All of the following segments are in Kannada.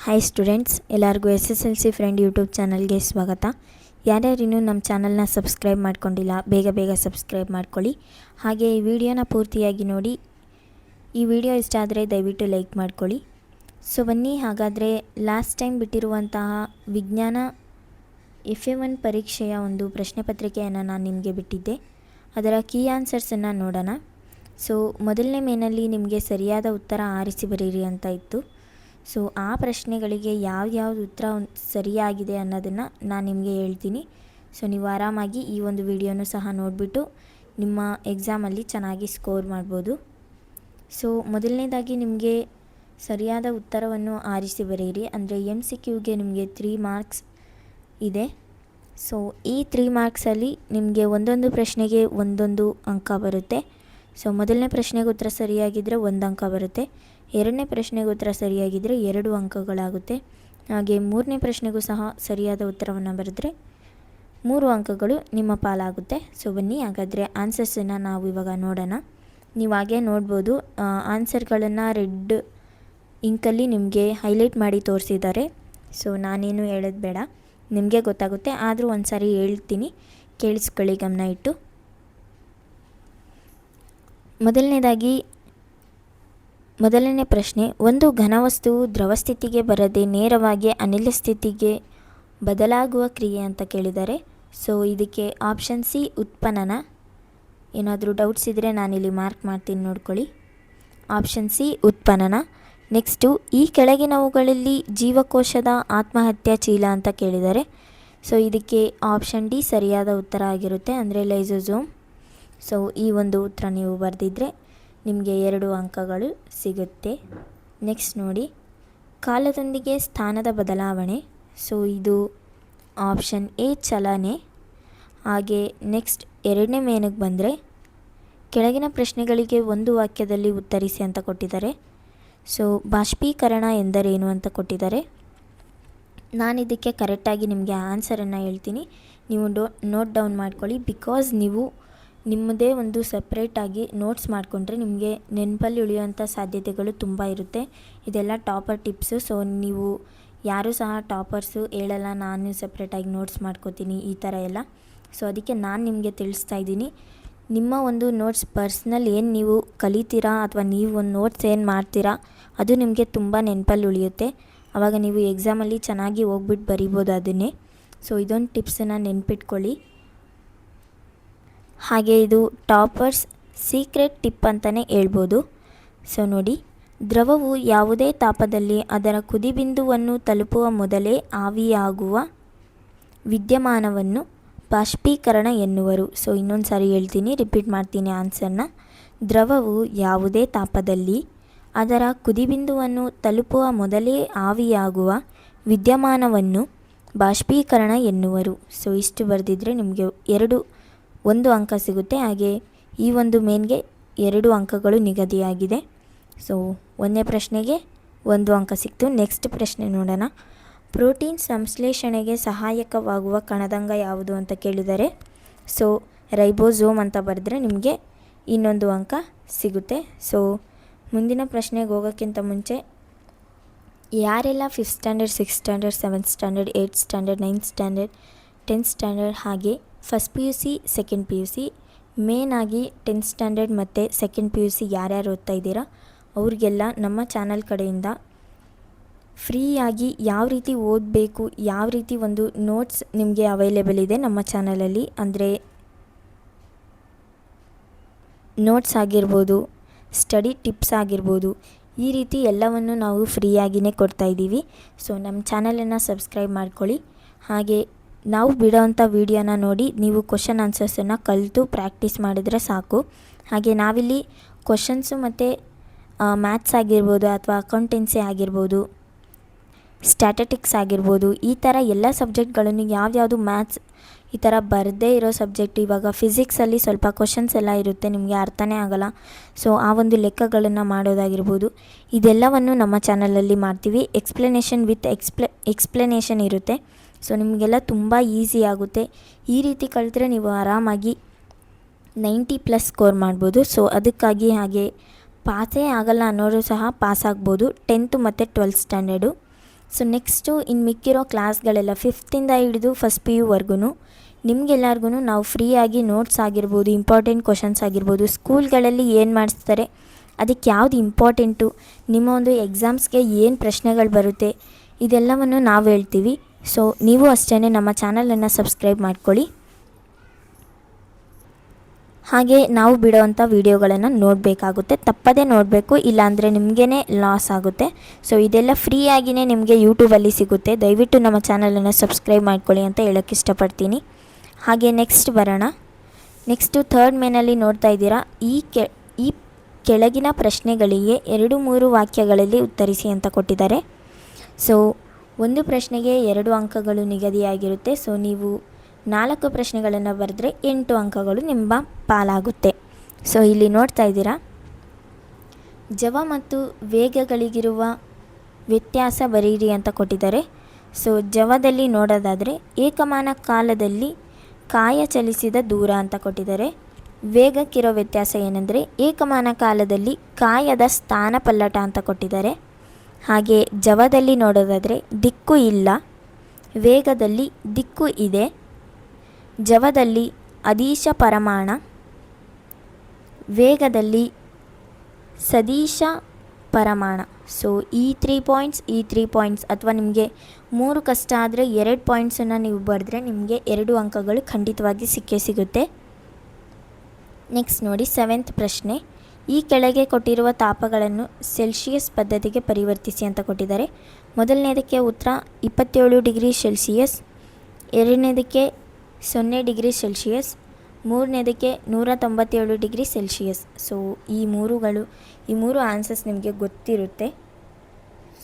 ಹಾಯ್ ಸ್ಟೂಡೆಂಟ್ಸ್, ಎಲ್ಲರಿಗೂ SSLC ಫ್ರೆಂಡ್ ಯೂಟ್ಯೂಬ್ ಚಾನಲ್ಗೆ ಸ್ವಾಗತ. ಯಾರ್ಯಾರು ಇನ್ನೂ ನಮ್ಮ ಚಾನಲ್ನ ಸಬ್ಸ್ಕ್ರೈಬ್ ಮಾಡ್ಕೊಂಡಿಲ್ಲ ಬೇಗ ಸಬ್ಸ್ಕ್ರೈಬ್ ಮಾಡ್ಕೊಳ್ಳಿ. ಹಾಗೆ ಈ ವಿಡಿಯೋನ ಪೂರ್ತಿಯಾಗಿ ನೋಡಿ. ಈ ವಿಡಿಯೋ ಇಷ್ಟ ಆದರೆ ದಯವಿಟ್ಟು ಲೈಕ್ ಮಾಡ್ಕೊಳ್ಳಿ. ಸೊ ಬನ್ನಿ, ಹಾಗಾದರೆ ಲಾಸ್ಟ್ ಟೈಮ್ ಬಿಟ್ಟಿರುವಂತಹ ವಿಜ್ಞಾನ FA1 ಪರೀಕ್ಷೆಯ ಒಂದು ಪ್ರಶ್ನೆ ಪತ್ರಿಕೆಯನ್ನು ನಾನು ನಿಮಗೆ ಬಿಟ್ಟಿದ್ದೆ. ಅದರ ಕೀ ಆನ್ಸರ್ಸನ್ನು ನೋಡೋಣ. ಸೊ ಮೊದಲನೇ ಮೇನಲ್ಲಿ ನಿಮಗೆ ಸರಿಯಾದ ಉತ್ತರ ಆರಿಸಿ ಬರೀರಿ ಅಂತ ಇತ್ತು. ಸೊ ಆ ಪ್ರಶ್ನೆಗಳಿಗೆ ಯಾವ್ದು ಉತ್ತರ ಸರಿಯಾಗಿದೆ ಅನ್ನೋದನ್ನು ನಾನು ನಿಮಗೆ ಹೇಳ್ತೀನಿ. ಸೊ ನೀವು ಆರಾಮಾಗಿ ಈ ಒಂದು ವಿಡಿಯೋನು ಸಹ ನೋಡಿಬಿಟ್ಟು ನಿಮ್ಮ ಎಕ್ಸಾಮಲ್ಲಿ ಚೆನ್ನಾಗಿ ಸ್ಕೋರ್ ಮಾಡ್ಬೋದು. ಸೊ ಮೊದಲನೇದಾಗಿ ನಿಮಗೆ ಸರಿಯಾದ ಉತ್ತರವನ್ನು ಆರಿಸಿ ಬರೆಯಿರಿ. ಅಂದರೆ MCQಗೆ ನಿಮಗೆ 3 ಮಾರ್ಕ್ಸ್ ಇದೆ. ಸೊ ಈ 3 ಮಾರ್ಕ್ಸಲ್ಲಿ ನಿಮಗೆ ಒಂದೊಂದು ಪ್ರಶ್ನೆಗೆ ಒಂದೊಂದು ಅಂಕ ಬರುತ್ತೆ. ಸೊ ಮೊದಲನೇ ಪ್ರಶ್ನೆಗೆ ಉತ್ತರ ಸರಿಯಾಗಿದ್ದರೆ 1 ಅಂಕ ಬರುತ್ತೆ. ಎರಡನೇ ಪ್ರಶ್ನೆಗೆ ಉತ್ತರ ಸರಿಯಾಗಿದ್ದರೆ 2 ಅಂಕಗಳಾಗುತ್ತೆ. ಹಾಗೆ ಮೂರನೇ ಪ್ರಶ್ನೆಗೂ ಸಹ ಸರಿಯಾದ ಉತ್ತರವನ್ನು ಬರೆದ್ರೆ 3 ಅಂಕಗಳು ನಿಮ್ಮ ಪಾಲಾಗುತ್ತೆ. ಸೊ ಬನ್ನಿ, ಹಾಗಾದರೆ ಆನ್ಸರ್ಸನ್ನು ನಾವು ಇವಾಗ ನೋಡೋಣ. ನೀವು ಹಾಗೆ ನೋಡ್ಬೋದು, ಆನ್ಸರ್ಗಳನ್ನು ರೆಡ್ ಇಂಕಲ್ಲಿ ನಿಮಗೆ ಹೈಲೈಟ್ ಮಾಡಿ ತೋರಿಸಿದ್ದಾರೆ. ಸೊ ನಾನೇನು ಹೇಳೋದು ಬೇಡ, ನಿಮಗೆ ಗೊತ್ತಾಗುತ್ತೆ. ಆದರೂ ಒಂದು ಸಾರಿ ಹೇಳ್ತೀನಿ, ಕೇಳಿಸ್ಕೊಳ್ಳಿ ಗಮನ ಇಟ್ಟು. ಮೊದಲನೇ ಪ್ರಶ್ನೆ, ಒಂದು ಘನವಸ್ತುವು ದ್ರವ ಸ್ಥಿತಿಗೆ ಬರದೆ ನೇರವಾಗಿ ಅನಿಲ ಸ್ಥಿತಿಗೆ ಬದಲಾಗುವ ಕ್ರಿಯೆ ಅಂತ ಕೇಳಿದ್ದಾರೆ. ಸೊ ಇದಕ್ಕೆ ಆಪ್ಷನ್ ಸಿ ಉತ್ಪನ್ನನ. ಏನಾದರೂ ಡೌಟ್ಸ್ ಇದ್ದರೆ ನಾನಿಲ್ಲಿ ಮಾರ್ಕ್ ಮಾಡ್ತೀನಿ, ನೋಡ್ಕೊಳ್ಳಿ. ಆಪ್ಷನ್ ಸಿ ಉತ್ಪನ್ನನ. ನೆಕ್ಸ್ಟು, ಈ ಕೆಳಗಿನವುಗಳಲ್ಲಿ ಜೀವಕೋಶದ ಆತ್ಮಹತ್ಯಾ ಚೀಲ ಅಂತ ಕೇಳಿದ್ದಾರೆ. ಸೊ ಇದಕ್ಕೆ ಆಪ್ಷನ್ ಡಿ ಸರಿಯಾದ ಉತ್ತರ ಆಗಿರುತ್ತೆ, ಅಂದರೆ ಲೈಸೋಸೋಮ್. ಸೊ ಈ ಒಂದು ಉತ್ತರ ನೀವು ಬರೆದಿದ್ದರೆ ನಿಮಗೆ 2 ಅಂಕಗಳು ಸಿಗುತ್ತೆ. ನೆಕ್ಸ್ಟ್ ನೋಡಿ, ಕಾಲದೊಂದಿಗೆ ಸ್ಥಾನದ ಬದಲಾವಣೆ. ಸೊ ಇದು ಆಪ್ಷನ್ ಎ ಚಲನೆ. ಹಾಗೆ ನೆಕ್ಸ್ಟ್ ಎರಡನೇ ಮೇನಿಗೆ ಬಂದರೆ, ಕೆಳಗಿನ ಪ್ರಶ್ನೆಗಳಿಗೆ ಒಂದು ವಾಕ್ಯದಲ್ಲಿ ಉತ್ತರಿಸಿ ಅಂತ ಕೊಟ್ಟಿದ್ದಾರೆ. ಸೊ ಬಾಷ್ಪೀಕರಣ ಎಂದರೇನು ಅಂತ ಕೊಟ್ಟಿದ್ದಾರೆ. ನಾನು ಇದಕ್ಕೆ ಕರೆಕ್ಟಾಗಿ ನಿಮಗೆ ಆನ್ಸರನ್ನು ಹೇಳ್ತೀನಿ, ನೀವು ನೋಟ್ ಡೌನ್ ಮಾಡ್ಕೊಳ್ಳಿ. ಬಿಕಾಸ್ ನೀವು ನಿಮ್ಮದೇ ಒಂದು ಸಪ್ರೇಟಾಗಿ ನೋಟ್ಸ್ ಮಾಡಿಕೊಂಡ್ರೆ ನಿಮಗೆ ನೆನಪಲ್ಲಿ ಉಳಿಯುವಂಥ ಸಾಧ್ಯತೆಗಳು ತುಂಬ ಇರುತ್ತೆ. ಇದೆಲ್ಲ ಟಾಪರ್ ಟಿಪ್ಸು. ಸೊ ನೀವು ಯಾರೂ ಸಹ ಟಾಪರ್ಸು ಹೇಳಲ್ಲ, ನಾನು ಸಪ್ರೇಟಾಗಿ ನೋಟ್ಸ್ ಮಾಡ್ಕೋತೀನಿ ಈ ಥರ ಎಲ್ಲ. ಸೊ ಅದಕ್ಕೆ ನಾನು ನಿಮಗೆ ತಿಳಿಸ್ತಾ ಇದ್ದೀನಿ. ನಿಮ್ಮ ಒಂದು ನೋಟ್ಸ್ ಪರ್ಸ್ನಲ್ ಏನು ನೀವು ಕಲಿತೀರಾ ಅಥವಾ ನೀವು ಒಂದು ನೋಟ್ಸ್ ಏನು ಮಾಡ್ತೀರಾ ಅದು ನಿಮಗೆ ತುಂಬ ನೆನಪಲ್ಲಿ ಉಳಿಯುತ್ತೆ. ಆವಾಗ ನೀವು ಎಕ್ಸಾಮಲ್ಲಿ ಚೆನ್ನಾಗಿ ಹೋಗ್ಬಿಟ್ಟು ಬರಿಬೋದು ಅದನ್ನೇ. ಸೊ ಇದೊಂದು ಟಿಪ್ಸನ್ನು ನೆನ್ಪಿಟ್ಕೊಳ್ಳಿ. ಹಾಗೆ ಇದು ಟಾಪರ್ಸ್ ಸೀಕ್ರೆಟ್ ಟಿಪ್ ಅಂತಲೇ ಹೇಳ್ಬೋದು. ಸೊ ನೋಡಿ, ದ್ರವವು ಯಾವುದೇ ತಾಪದಲ್ಲಿ ಅದರ ಕುದಿಬಿಂದುವನ್ನು ತಲುಪುವ ಮೊದಲೇ ಆವಿಯಾಗುವ ವಿದ್ಯಮಾನವನ್ನು ಬಾಷ್ಪೀಕರಣ ಎನ್ನುವರು. ಸೊ ಇನ್ನೊಂದು ಸಾರಿ ಹೇಳ್ತೀನಿ, ರಿಪೀಟ್ ಮಾಡ್ತೀನಿ ಆನ್ಸರ್ನ. ದ್ರವವು ಯಾವುದೇ ತಾಪದಲ್ಲಿ ಅದರ ಕುದಿಬಿಂದುವನ್ನು ತಲುಪುವ ಮೊದಲೇ ಆವಿಯಾಗುವ ವಿದ್ಯಮಾನವನ್ನು ಬಾಷ್ಪೀಕರಣ ಎನ್ನುವರು. ಸೊ ಇಷ್ಟು ಬರೆದಿದ್ದರೆ ನಿಮಗೆ 1 ಅಂಕ ಸಿಗುತ್ತೆ. ಹಾಗೆ ಈ ಒಂದು ಮೇನ್ಗೆ 2 ಅಂಕಗಳು ನಿಗದಿಯಾಗಿದೆ. ಸೊ ಒಂದನೇ ಪ್ರಶ್ನೆಗೆ 1 ಅಂಕ ಸಿಕ್ತು. ನೆಕ್ಸ್ಟ್ ಪ್ರಶ್ನೆ ನೋಡೋಣ. ಪ್ರೋಟೀನ್ ಸಂಶ್ಲೇಷಣೆಗೆ ಸಹಾಯಕವಾಗುವ ಕಣದಂಗ ಯಾವುದು ಅಂತ ಕೇಳಿದ್ದಾರೆ. ಸೊ ರೈಬೋಸೋಮ್ ಅಂತ ಬರೆದ್ರೆ ನಿಮಗೆ 1 ಅಂಕ ಸಿಗುತ್ತೆ. ಸೊ ಮುಂದಿನ ಪ್ರಶ್ನೆಗೆ ಹೋಗೋಕ್ಕಿಂತ ಮುಂಚೆ, ಯಾರೆಲ್ಲ 5th standard, 6th standard, 7th standard, 8th standard, 9th standard, 10th standard ಹಾಗೆ first PUC, second PUC, main ಆಗಿ 10th ಸ್ಟ್ಯಾಂಡರ್ಡ್ ಮತ್ತು ಸೆಕೆಂಡ್ PUC ಯಾರ್ಯಾರು ಓದ್ತಾ ಇದ್ದೀರಾ ಅವ್ರಿಗೆಲ್ಲ ನಮ್ಮ ಚಾನಲ್ ಕಡೆಯಿಂದ ಫ್ರೀಯಾಗಿ ಯಾವ ರೀತಿ ಓದಬೇಕು, ಯಾವ ರೀತಿ ಒಂದು ನೋಟ್ಸ್ ನಿಮಗೆ ಅವೈಲೇಬಲ್ ಇದೆ ನಮ್ಮ ಚಾನಲಲ್ಲಿ. ಅಂದರೆ ನೋಟ್ಸ್ ಆಗಿರ್ಬೋದು, ಸ್ಟಡಿ ಟಿಪ್ಸ್ ಆಗಿರ್ಬೋದು, ಈ ರೀತಿ ಎಲ್ಲವನ್ನು ನಾವು ಫ್ರೀಯಾಗಿಯೇ ಕೊಡ್ತಾಯಿದ್ದೀವಿ. ಸೊ ನಮ್ಮ ಚಾನಲನ್ನು ಸಬ್ಸ್ಕ್ರೈಬ್ ಮಾಡ್ಕೊಳ್ಳಿ. ಹಾಗೆ ನಾವು ಬಿಡೋವಂಥ ವೀಡಿಯೋನ ನೋಡಿ ನೀವು ಕ್ವಶನ್ ಆನ್ಸರ್ಸನ್ನು ಕಲಿತು ಪ್ರಾಕ್ಟೀಸ್ ಮಾಡಿದರೆ ಸಾಕು. ಹಾಗೆ ನಾವಿಲ್ಲಿ ಕ್ವಶನ್ಸು ಮತ್ತು ಮ್ಯಾಥ್ಸ್ ಆಗಿರ್ಬೋದು ಅಥವಾ ಅಕೌಂಟೆನ್ಸಿ ಆಗಿರ್ಬೋದು, ಸ್ಟ್ಯಾಟಿಸ್ಟಿಕ್ಸ್ ಆಗಿರ್ಬೋದು, ಈ ಥರ ಎಲ್ಲ ಸಬ್ಜೆಕ್ಟ್ಗಳನ್ನು ಯಾವ್ಯಾವುದು ಮ್ಯಾಥ್ಸ್ ಈ ಥರ ಬರದೇ ಇರೋ ಸಬ್ಜೆಕ್ಟ್, ಇವಾಗ ಫಿಸಿಕ್ಸಲ್ಲಿ ಸ್ವಲ್ಪ ಕ್ವಶನ್ಸ್ ಎಲ್ಲ ಇರುತ್ತೆ, ನಿಮಗೆ ಅರ್ಥನೇ ಆಗೋಲ್ಲ. ಸೊ ಆ ಒಂದು ಲೆಕ್ಕಗಳನ್ನು ಮಾಡೋದಾಗಿರ್ಬೋದು, ಇದೆಲ್ಲವನ್ನು ನಮ್ಮ ಚಾನಲಲ್ಲಿ ಮಾಡ್ತೀವಿ. ಎಕ್ಸ್ಪ್ಲನೇಷನ್ ವಿತ್ ಎಕ್ಸ್ಪ್ಲನೇಷನ್ ಇರುತ್ತೆ. ಸೊ ನಿಮಗೆಲ್ಲ ತುಂಬ ಈಸಿ ಆಗುತ್ತೆ. ಈ ರೀತಿ ಕಲಿತ್ರೆ ನೀವು ಆರಾಮಾಗಿ 90+ ಸ್ಕೋರ್ ಮಾಡ್ಬೋದು. ಸೊ ಅದಕ್ಕಾಗಿ, ಹಾಗೆ ಪಾಸೇ ಆಗಲ್ಲ ಅನ್ನೋರು ಸಹ ಪಾಸ್ ಆಗ್ಬೋದು 10th ಮತ್ತು 12th ಸ್ಟ್ಯಾಂಡರ್ಡು. ಸೊ ನೆಕ್ಸ್ಟು ಇನ್ನು ಮಿಕ್ಕಿರೋ ಕ್ಲಾಸ್ಗಳೆಲ್ಲ 5th ಹಿಡಿದು ಫಸ್ಟ್ ಪಿ ಯುವರೆಗೂ ನಿಮಗೆಲ್ಲರಿಗೂ ನಾವು ಫ್ರೀಯಾಗಿ ನೋಟ್ಸ್ ಆಗಿರ್ಬೋದು, ಇಂಪಾರ್ಟೆಂಟ್ ಕ್ವಶನ್ಸ್ ಆಗಿರ್ಬೋದು, ಸ್ಕೂಲ್ಗಳಲ್ಲಿ ಏನು ಮಾಡಿಸ್ತಾರೆ, ಅದಕ್ಕೆ ಯಾವುದು ಇಂಪಾರ್ಟೆಂಟು, ನಿಮ್ಮ ಒಂದು ಎಕ್ಸಾಮ್ಸ್ಗೆ ಏನು ಪ್ರಶ್ನೆಗಳು ಬರುತ್ತೆ, ಇದೆಲ್ಲವನ್ನು ನಾವು ಹೇಳ್ತೀವಿ. ಸೊ ನೀವು ಅಷ್ಟೇ ನಮ್ಮ ಚಾನಲನ್ನು ಸಬ್ಸ್ಕ್ರೈಬ್ ಮಾಡ್ಕೊಳ್ಳಿ. ಹಾಗೆ ನಾವು ಬಿಡೋವಂಥ ವೀಡಿಯೋಗಳನ್ನು ನೋಡಬೇಕಾಗುತ್ತೆ, ತಪ್ಪದೇ ನೋಡಬೇಕು, ಇಲ್ಲಾಂದರೆ ನಿಮಗೇ ಲಾಸ್ ಆಗುತ್ತೆ. ಸೊ ಇದೆಲ್ಲ ಫ್ರೀಯಾಗಿಯೇ ನಿಮಗೆ ಯೂಟ್ಯೂಬಲ್ಲಿ ಸಿಗುತ್ತೆ. ದಯವಿಟ್ಟು ನಮ್ಮ ಚಾನಲನ್ನು ಸಬ್ಸ್ಕ್ರೈಬ್ ಮಾಡ್ಕೊಳ್ಳಿ ಅಂತ ಹೇಳೋಕ್ಕೆ ಇಷ್ಟಪಡ್ತೀನಿ. ಹಾಗೆ ನೆಕ್ಸ್ಟ್ ಬರೋಣ. ನೆಕ್ಸ್ಟು 3rd ಮೇನಲ್ಲಿ ನೋಡ್ತಾ ಇದ್ದೀರಾ, ಈ ಕೆಳಗಿನ ಪ್ರಶ್ನೆಗಳಿಗೆ 2-3 ವಾಕ್ಯಗಳಲ್ಲಿ ಉತ್ತರಿಸಿ ಅಂತ ಕೊಟ್ಟಿದ್ದಾರೆ. ಸೊ ಒಂದು ಪ್ರಶ್ನೆಗೆ 2 ಅಂಕಗಳು ನಿಗದಿಯಾಗಿರುತ್ತೆ. ಸೊ ನೀವು 4 ಪ್ರಶ್ನೆಗಳನ್ನು ಬರೆದ್ರೆ 8 ಅಂಕಗಳು ನಿಮ್ಮ ಪಾಲಾಗುತ್ತೆ. ಸೊ ಇಲ್ಲಿ ನೋಡ್ತಾ ಇದ್ದೀರಾ, ಜವ ಮತ್ತು ವೇಗಗಳಿಗಿರುವ ವ್ಯತ್ಯಾಸ ಬರೀರಿ ಅಂತ ಕೊಟ್ಟಿದ್ದಾರೆ. ಸೊ ಜವದಲ್ಲಿ ನೋಡೋದಾದರೆ ಏಕಮಾನ ಕಾಲದಲ್ಲಿ ಕಾಯ ಚಲಿಸಿದ ದೂರ ಅಂತ ಕೊಟ್ಟಿದ್ದಾರೆ. ವೇಗಕ್ಕಿರೋ ವ್ಯತ್ಯಾಸ ಏನಂದರೆ ಏಕಮಾನ ಕಾಲದಲ್ಲಿ ಕಾಯದ ಸ್ಥಾನ ಪಲ್ಲಟ ಅಂತ ಕೊಟ್ಟಿದ್ದಾರೆ. ಹಾಗೆ ಜವದಲ್ಲಿ ನೋಡೋದಾದರೆ ದಿಕ್ಕು ಇಲ್ಲ, ವೇಗದಲ್ಲಿ ದಿಕ್ಕು ಇದೆ. ಜವದಲ್ಲಿ ಅದೀಶ ಪರಮಾಣ, ವೇಗದಲ್ಲಿ ಸದೀಶ ಪರಮಾಣ. ಸೊ ಈ 3 ಪಾಯಿಂಟ್ಸ್ ಅಥವಾ ನಿಮಗೆ 3 ಕಷ್ಟ ಆದರೆ 2 ಪಾಯಿಂಟ್ಸನ್ನು ನೀವು ಬರೆದ್ರೆ ನಿಮಗೆ 2 ಅಂಕಗಳು ಖಂಡಿತವಾಗಿ ಸಿಗುತ್ತೆ. ನೆಕ್ಸ್ಟ್ ನೋಡಿ 7th ಪ್ರಶ್ನೆ, ಈ ಕೆಳಗೆ ಕೊಟ್ಟಿರುವ ತಾಪಗಳನ್ನು ಸೆಲ್ಸಿಯಸ್ ಪದ್ಧತಿಗೆ ಪರಿವರ್ತಿಸಿ ಅಂತ ಕೊಟ್ಟಿದ್ದಾರೆ. ಮೊದಲನೇದಕ್ಕೆ ಉತ್ತರ 27 ಡಿಗ್ರಿ ಸೆಲ್ಸಿಯಸ್, ಎರಡನೇದಕ್ಕೆ 0 ಡಿಗ್ರಿ ಸೆಲ್ಸಿಯಸ್, ಮೂರನೇದಕ್ಕೆ 197 ಡಿಗ್ರಿ ಸೆಲ್ಸಿಯಸ್. ಸೊ ಈ 3 ಆನ್ಸರ್ಸ್ ನಿಮಗೆ ಗೊತ್ತಿರುತ್ತೆ.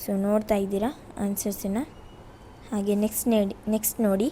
ಸೊ ನೋಡ್ತಾ ಇದ್ದೀರಾ ಆನ್ಸರ್ಸನ್ನು. ಹಾಗೆ ನೆಕ್ಸ್ಟ್ ನೋಡಿ